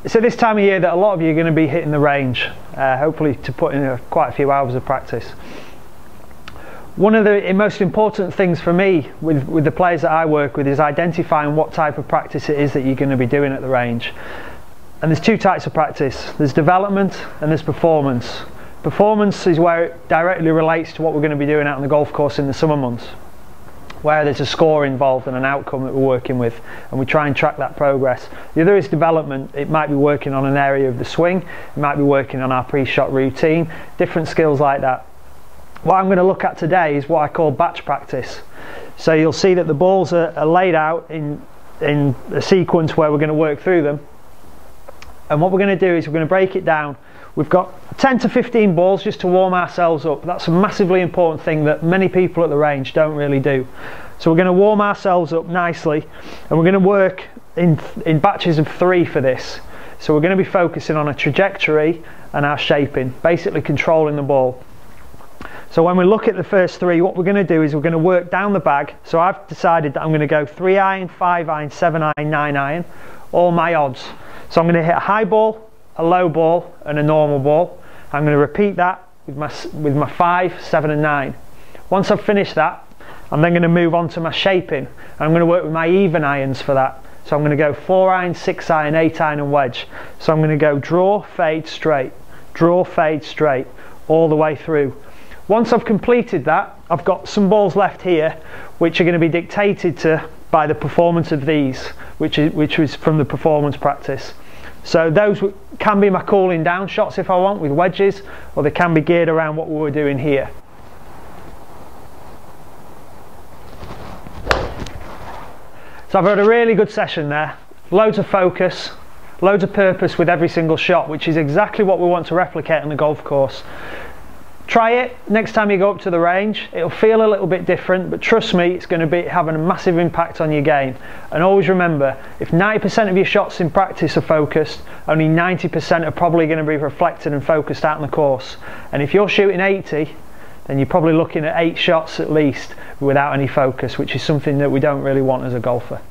It's at this time of year that a lot of you are going to be hitting the range, hopefully to put in quite a few hours of practice. One of the most important things for me with the players that I work with is identifying what type of practice it is that you're going to be doing at the range. And there's two types of practice. There's development and there's performance. Performance is where it directly relates to what we're going to be doing out on the golf course in the summer months, where there's a score involved and an outcome that we're working with, and we try and track that progress. The other is development. It might be working on an area of the swing, it might be working on our pre-shot routine, different skills like that. What I'm going to look at today is what I call batch practice. So you'll see that the balls are laid out in a sequence where we're going to work through them, and what we're going to do is we're going to break it down. We've got 10 to 15 balls just to warm ourselves up. That's a massively important thing that many people at the range don't really do. So we're going to warm ourselves up nicely, and we're going to work in batches of 3 for this. So we're going to be focusing on a trajectory and our shaping, basically controlling the ball. So when we look at the first 3, what we're going to do is we're going to work down the bag. So I've decided that I'm going to go 3 iron, 5 iron, 7 iron, 9 iron, all my odds. So I'm going to hit a high ball, a low ball and a normal ball. I'm going to repeat that with my 5, 7 and 9. Once I've finished that, I'm then going to move on to my shaping. I'm going to work with my even irons for that. So I'm going to go 4 iron, 6 iron, 8 iron and wedge. So I'm going to go draw, fade, straight, draw, fade, straight, all the way through. Once I've completed that, I've got some balls left here which are going to be dictated to by the performance of these, which is from the performance practice. So those can be my cooling down shots if I want with wedges, or they can be geared around what we were doing here. So I've had a really good session there, loads of focus, loads of purpose with every single shot, which is exactly what we want to replicate on the golf course. Try it next time you go up to the range. It'll feel a little bit different, but trust me, it's going to be having a massive impact on your game. And always remember, if 90% of your shots in practice are focused, only 90% are probably going to be reflected and focused out on the course. And if you're shooting 80, then you're probably looking at 8 shots at least without any focus, which is something that we don't really want as a golfer.